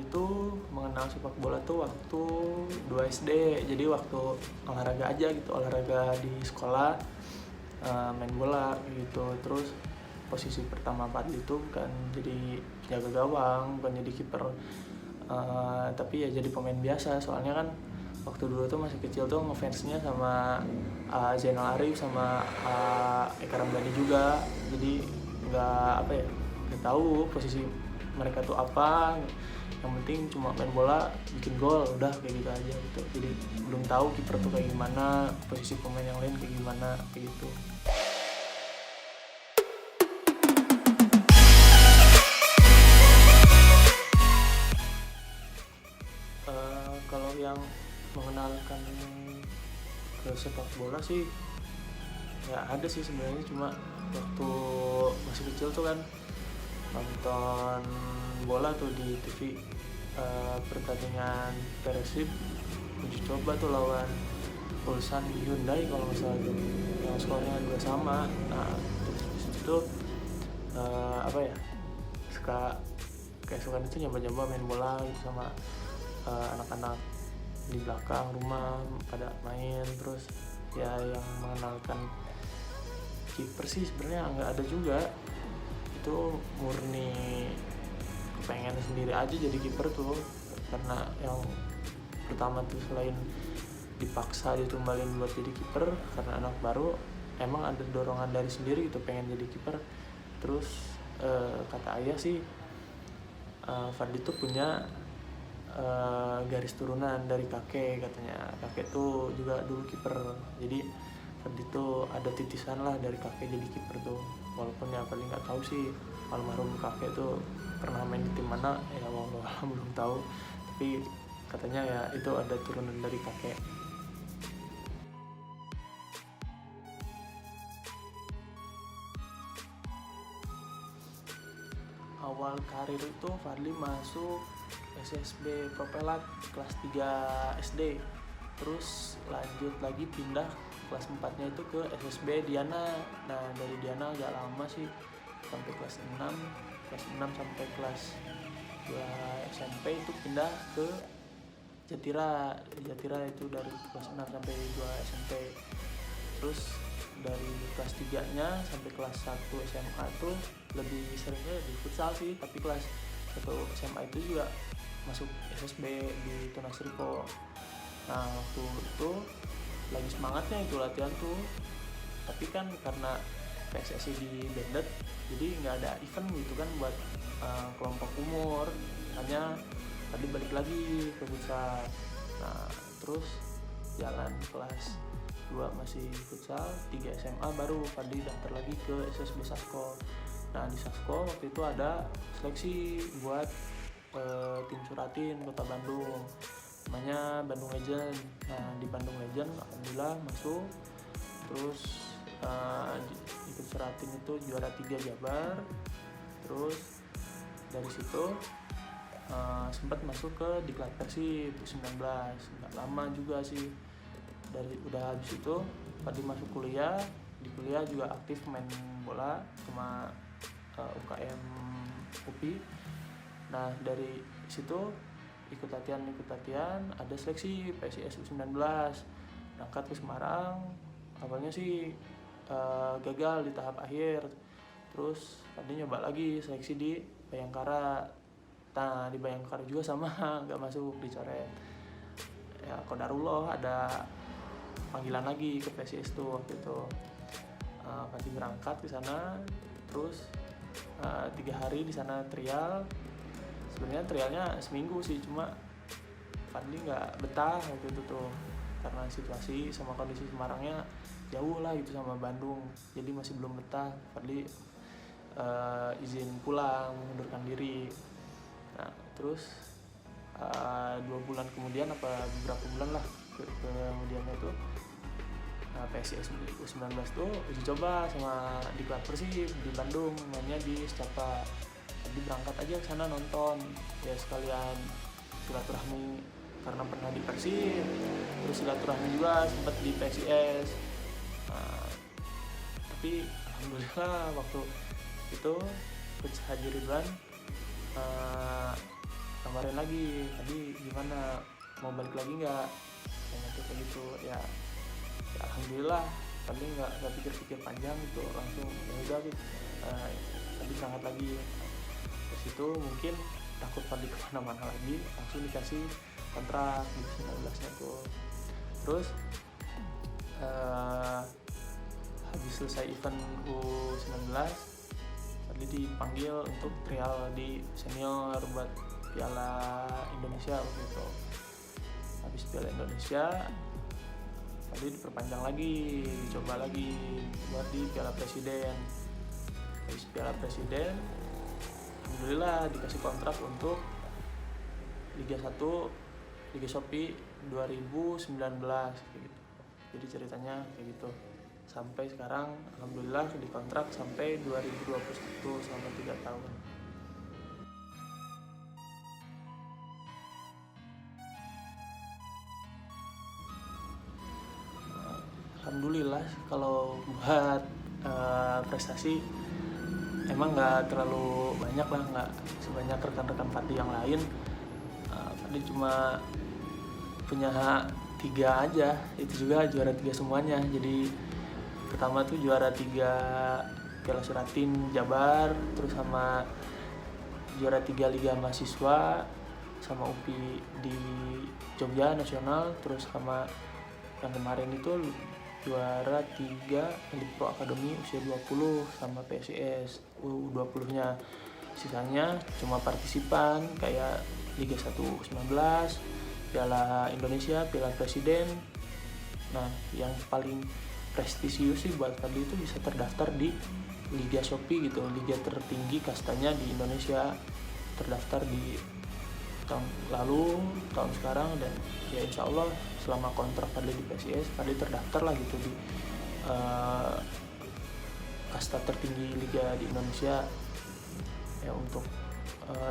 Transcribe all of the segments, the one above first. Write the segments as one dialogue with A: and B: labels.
A: Fadli tuh mengenal sepak bola tuh waktu 2 SD. Jadi waktu olahraga aja gitu, olahraga di sekolah, main bola gitu. Terus posisi pertama Fadli tuh bukan jadi jaga gawang, bukan jadi kiper, tapi ya jadi pemain biasa. Soalnya kan waktu dulu tuh masih kecil tuh ngefansnya sama Zainal Arif sama Eka Ramdhani juga. Jadi nggak tahu posisi mereka tuh apa. Yang penting cuma main bola, bikin gol, udah kayak gitu aja gitu. Jadi belum tahu kiper tuh kayak gimana, posisi pemain yang lain kayak gimana, kayak gitu. Kalau yang mengenalkan ke sepak bola sih ya ada sih sebenarnya, cuma waktu masih kecil tuh kan nonton bola tuh di TV, pertandingan Persib uji coba tuh lawan Ulsan Hyundai kalau nggak salah tuh, yang skornya 2-2. Nah terus di situ keesokan itu nyoba-nyoba main bola gitu sama anak-anak di belakang rumah pada main. Terus ya yang mengenalkan kiper sih sebenarnya nggak ada juga, itu murni kepengen sendiri aja jadi kiper tuh. Karena yang pertama tuh selain dipaksa ditumbalin buat jadi kiper karena anak baru, emang ada dorongan dari sendiri gitu pengen jadi kiper. Terus kata ayah sih Fadli tuh punya garis turunan dari kakek, katanya kakek tuh juga dulu kiper. Jadi Fadli tuh ada titisan lah dari kakek jadi kiper tuh. Walaupun ya Fadli nggak tahu sih almarhum kakek tuh pernah main di tim mana, ya wallahualam belum tahu. Tapi katanya ya itu ada turunan dari kakek. Awal karir itu Fadli masuk SSB Propelat kelas 3 SD. Terus lanjut lagi pindah kelas 4-nya itu ke SSB Diana. Nah dari Diana agak lama sih, sampai kelas 6 sampai kelas 2 SMP itu pindah ke Jatira itu dari kelas 6 sampai 2 SMP. Terus dari kelas 3-nya sampai kelas 1 SMA tuh lebih seringnya di futsal sih, tapi kelas 1 SMA itu juga masuk SSB di Tunas Riko. Nah waktu itu lagi semangatnya itu latihan tuh, tapi kan karena PSSI di banded jadi nggak ada event gitu kan buat kelompok umur, hanya tadi balik lagi ke futsal. Nah terus jalan kelas 2 masih futsal, 3 SMA baru Fadli daftar lagi ke SSB Sasko. Nah di Sasko waktu itu ada seleksi buat tim Suratin Kota Bandung, namanya Bandung Legend. Nah di Bandung Legend alhamdulillah masuk. Terus ikut Suratin itu juara 3 Jabar. Terus dari situ sempat masuk ke Diklat Persib 19, nggak lama juga sih. Dari udah habis itu Fadli masuk kuliah, di kuliah juga aktif main bola sama UKM UPI. Nah dari situ ikut latihan, ada seleksi PSIS U19, berangkat ke Semarang. Awalnya sih gagal di tahap akhir. Terus Fadli nyoba lagi seleksi di Bayangkara. Nah di Bayangkara juga sama nggak masuk, dicoret. Ya qadarullah ada panggilan lagi ke PSIS tuh waktu itu. Fadli berangkat ke sana, terus 3 hari di sana trial. Sebenarnya trialnya seminggu sih, cuma Fadli nggak betah waktu itu tuh karena situasi sama kondisi Semarangnya jauh lah gitu sama Bandung, jadi masih belum betah. Fadli izin pulang, mengundurkan diri. Nah terus 2 bulan kemudian apa beberapa bulan lah kemudiannya tuh PSIS U19 tuh uji coba sama Diklat Persib di Bandung, mainnya di Secapa. Jadi berangkat aja ke sana nonton, ya sekalian silaturahmi karena pernah di Persib, terus silaturahmi juga sempat di PSIS. Tapi alhamdulillah waktu itu Coach Haji Ridwan kabarin lagi tadi gimana, mau balik lagi nggak, kayak gitu ya. Alhamdulillah tadi nggak pikir-pikir panjang gitu, langsung ya udah gitu. Tadi berangkat lagi. Terus itu mungkin takut Fadli kemana-mana lagi, langsung dikasih kontrak di 19-nya tuh. Terus habis selesai event U19, Fadli dipanggil untuk trial di senior buat Piala Indonesia waktu itu. Habis Piala Indonesia, Fadli diperpanjang lagi, coba lagi buat di Piala Presiden. Habis Piala Presiden, alhamdulillah dikasih kontrak untuk Liga 1 Liga Shopee 2019 kayak gitu. Jadi ceritanya kayak gitu. Sampai sekarang alhamdulillah dikontrak sampai 2021 selama 3 tahun. Alhamdulillah kalau buat prestasi emang nggak terlalu banyak lah, nggak sebanyak rekan-rekan Fadli yang lain. Fadli cuma punya 3 aja, itu juga juara 3 semuanya. Jadi pertama tuh juara 3 Piala Suratin Jabar, terus sama juara 3 Liga Mahasiswa sama UPI di Jogja Nasional, terus sama yang kemarin itu juara 3 Elite Pro Academy usia 20 sama PSIS U20 nya. Sisanya cuma partisipan kayak Liga 1 U19, Piala Indonesia, Piala Presiden. Nah yang paling prestisius sih buat Fadli itu bisa terdaftar di Liga Shopee gitu, liga tertinggi kastanya di Indonesia. Terdaftar di tahun lalu, tahun sekarang, dan ya insya Allah selama kontrak Fadli di PSIS, Fadli terdaftar lah gitu di kasta tertinggi liga di Indonesia. Ya untuk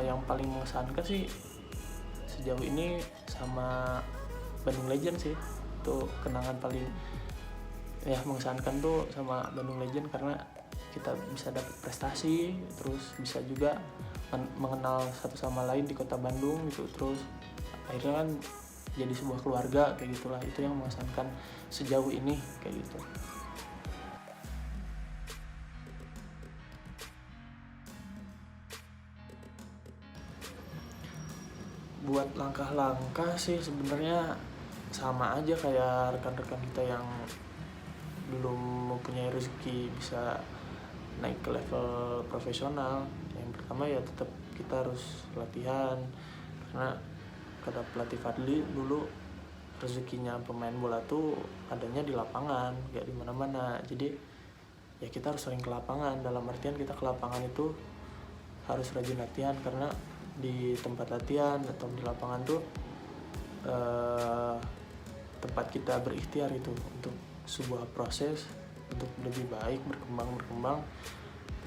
A: yang paling mengesankan sih sejauh ini sama Bandung Legend sih, itu kenangan paling ya mengesankan tuh sama Bandung Legend, karena kita bisa dapat prestasi, terus bisa juga mengenal satu sama lain di kota Bandung gitu, terus akhirnya kan jadi sebuah keluarga kayak gitulah. Itu yang mengesankan sejauh ini kayak gitu. Buat langkah-langkah sih sebenarnya sama aja kayak rekan-rekan kita yang belum mempunyai rezeki bisa naik ke level profesional. Yang pertama ya tetap kita harus latihan, karena kata pelatih Fadli dulu, rezekinya pemain bola tuh adanya di lapangan, gak di mana-mana. Jadi ya kita harus sering ke lapangan, dalam artian kita ke lapangan itu harus rajin latihan, karena di tempat latihan atau di lapangan tuh tempat kita berikhtiar itu untuk sebuah proses untuk lebih baik, berkembang.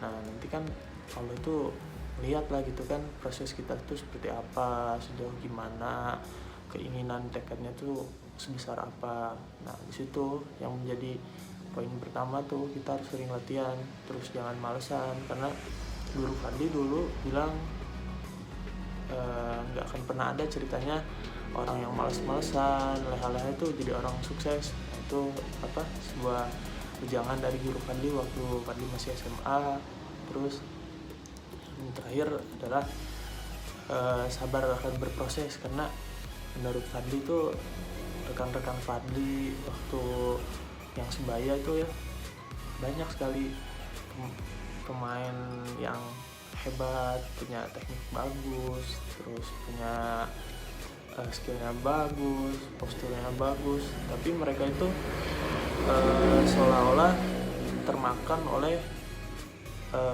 A: Nah nanti kan Allah itu lihat lah gitu kan proses kita tuh seperti apa, sejauh gimana, keinginan tekadnya tuh sebesar apa. Nah disitu yang menjadi poin pertama tuh, kita harus sering latihan, terus jangan malesan, karena guru Fadli dulu bilang nggak akan pernah ada ceritanya orang yang malas-malesan, leha-leha itu jadi orang sukses. Nah, itu sebuah ujangan dari guru Fadli waktu Fadli masih SMA. Terus yang terakhir adalah sabar akan berproses, karena menurut Fadli itu rekan-rekan Fadli waktu yang sebaya itu ya banyak sekali pemain yang hebat, punya teknik bagus, terus punya skillnya bagus, posturnya bagus, tapi mereka itu seolah-olah termakan oleh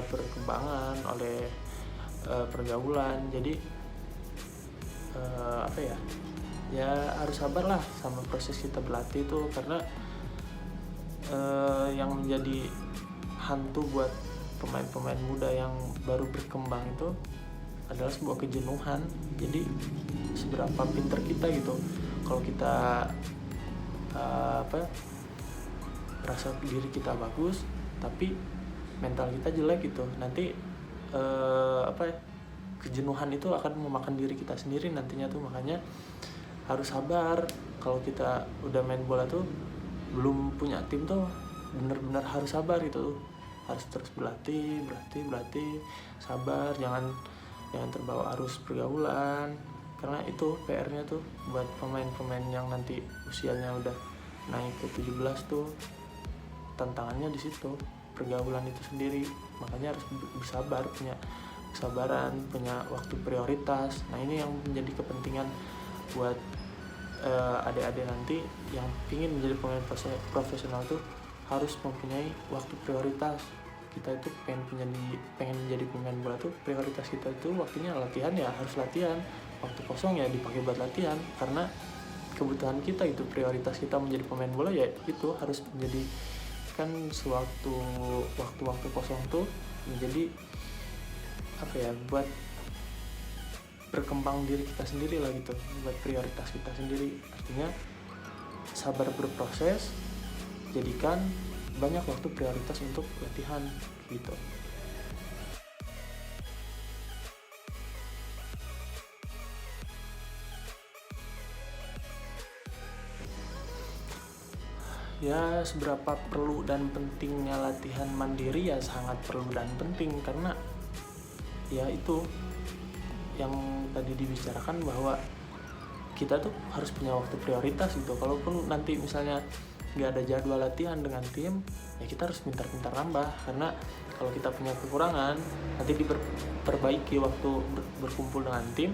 A: perkembangan, oleh pergaulan. Jadi ya harus sabar lah sama proses kita berlatih itu, karena yang menjadi hantu buat pemain-pemain muda yang baru berkembang itu adalah sebuah kejenuhan. Jadi seberapa pinter kita gitu, kalau kita rasa diri kita bagus tapi mental kita jelek gitu, nanti kejenuhan itu akan memakan diri kita sendiri nantinya tuh. Makanya harus sabar. Kalau kita udah main bola tuh belum punya tim tuh bener-bener harus sabar gitu, harus terus berlatih, sabar, jangan terbawa arus pergaulan, karena itu PR-nya tuh buat pemain-pemain yang nanti usianya udah naik ke 17 tuh, tantangannya di situ, pergaulan itu sendiri. Makanya harus bersabar, punya kesabaran, punya waktu prioritas. Nah ini yang menjadi kepentingan buat adik-adik nanti yang ingin menjadi pemain profesional tuh harus mempunyai waktu prioritas. Kita itu pengen jadi pemain bola tuh, prioritas kita itu waktunya latihan, ya harus latihan. Waktu kosong ya dipakai buat latihan, karena kebutuhan kita itu, prioritas kita menjadi pemain bola ya itu harus menjadi kan sewaktu waktu kosong tuh menjadi apa ya, buat berkembang diri kita sendiri lah gitu, buat prioritas kita sendiri. Artinya sabar berproses, jadikan banyak waktu prioritas untuk latihan gitu. Ya seberapa perlu dan pentingnya latihan mandiri, ya sangat perlu dan penting, karena ya itu yang tadi dibicarakan bahwa kita tuh harus punya waktu prioritas gitu. Kalaupun nanti misalnya nggak ada jadwal latihan dengan tim, ya kita harus pintar-pintar nambah, karena kalau kita punya kekurangan nanti diperbaiki waktu berkumpul dengan tim.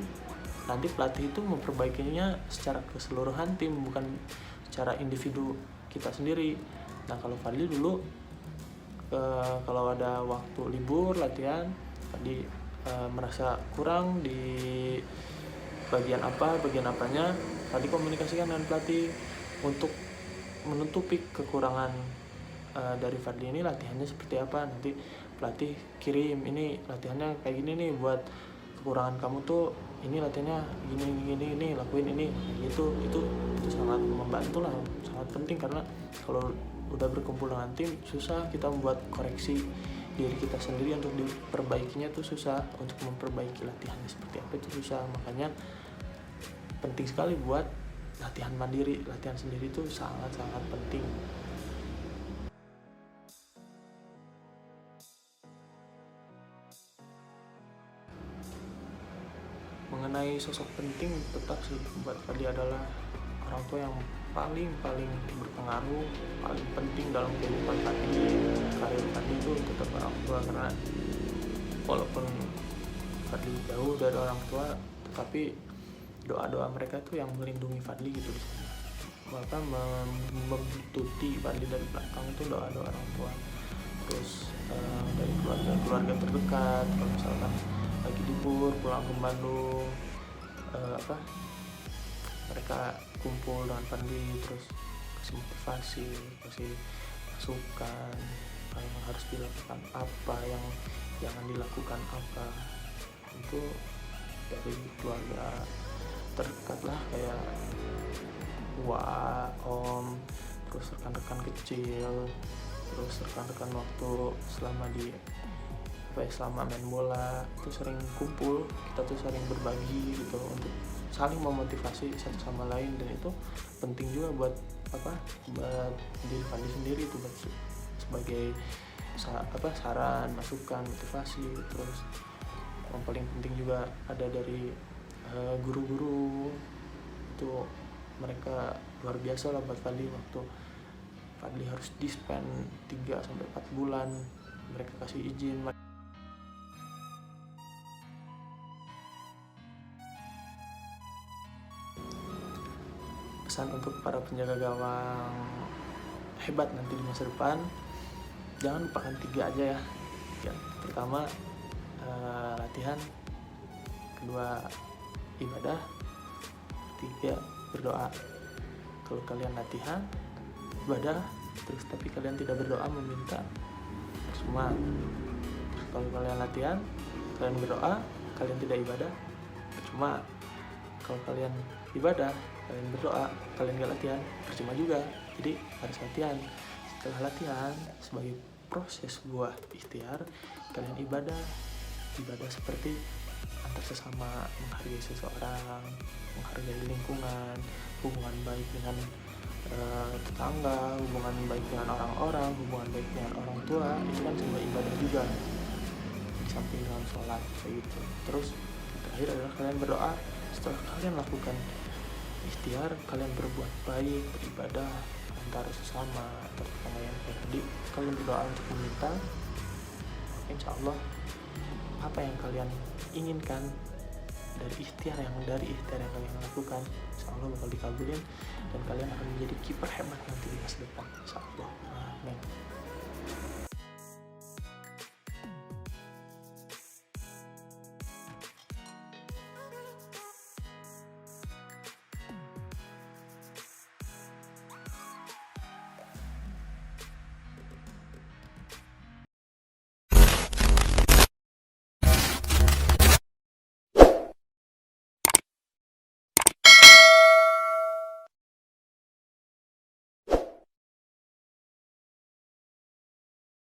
A: Nanti pelatih itu memperbaikinya secara keseluruhan tim, bukan secara individu kita sendiri. Nah kalau Fadli dulu kalau ada waktu libur latihan, Fadli merasa kurang di bagian apanya, Fadli komunikasikan dengan pelatih untuk menutupi kekurangan dari Fadli ini, latihannya seperti apa. Nanti pelatih kirim, ini latihannya kayak gini nih, buat kekurangan kamu tuh ini latihannya gini, lakuin ini gitu. Itu sangat membantu lah, sangat penting, karena kalau udah berkumpul dengan tim susah kita membuat koreksi diri kita sendiri untuk diperbaikinya tuh susah, untuk memperbaiki latihannya seperti apa itu susah. Makanya penting sekali buat latihan mandiri, latihan sendiri itu sangat-sangat penting. Mengenai sosok penting, tetap sih buat Fadli adalah orang tua yang paling berpengaruh, paling penting dalam kehidupan Fadli. Karir Fadli itu tetap orang tua, karena walaupun Fadli jauh dari orang tua, tetapi doa-doa mereka tuh yang melindungi Fadli gitu di sana. Bahkan membututi Fadli dari belakang itu doa-doa orang tua. Terus dari keluarga terdekat, kalau misalkan lagi libur pulang ke Bandung, mereka kumpul dengan Fadli, terus kasih motivasi, kasih masukan yang harus dilakukan apa, yang jangan dilakukan apa. Itu dari keluarga terdekat lah, kayak om, terus rekan-rekan kecil, terus rekan-rekan waktu selama main bola itu sering kumpul, kita tuh sering berbagi gitu untuk saling memotivasi satu sama lain. Dan itu penting juga buat buat diri Fadli sendiri itu, buat sebagai saran, masukan, motivasi. Terus yang paling penting juga ada dari guru-guru itu, mereka luar biasa lah buat Fadli. Waktu Fadli harus di-spend 3-4 bulan, mereka kasih izin. Pesan untuk para penjaga gawang hebat nanti di masa depan, jangan lupakan 3 aja ya. Yang pertama latihan, kedua ibadah, ketiga berdoa. Kalau kalian latihan, ibadah, terus tapi kalian tidak berdoa meminta, percuma. Kalau kalian latihan, kalian berdoa, kalian tidak ibadah, percuma. Kalau kalian ibadah, kalian berdoa, kalian gak latihan, percuma juga. Jadi harus latihan. Setelah latihan, sebagai proses buah ikhtiar, kalian ibadah seperti antar sesama, menghargai seseorang, menghargai lingkungan, hubungan baik dengan tetangga, hubungan baik dengan orang-orang, hubungan baik dengan orang tua, itu kan sebuah ibadah juga, di samping dengan sholat kayak gitu. Terus terakhir adalah kalian berdoa. Setelah kalian lakukan ikhtiar, kalian berbuat baik, beribadah antar sesama, antar tetangga yang kayak tadi, kalian berdoa untuk meminta, insya Allah apa yang kalian inginkan dari ikhtiar yang kalian lakukan, insya Allah bakal dikabulin dan kalian akan menjadi kiper hebat nanti di masa depan, insya Allah.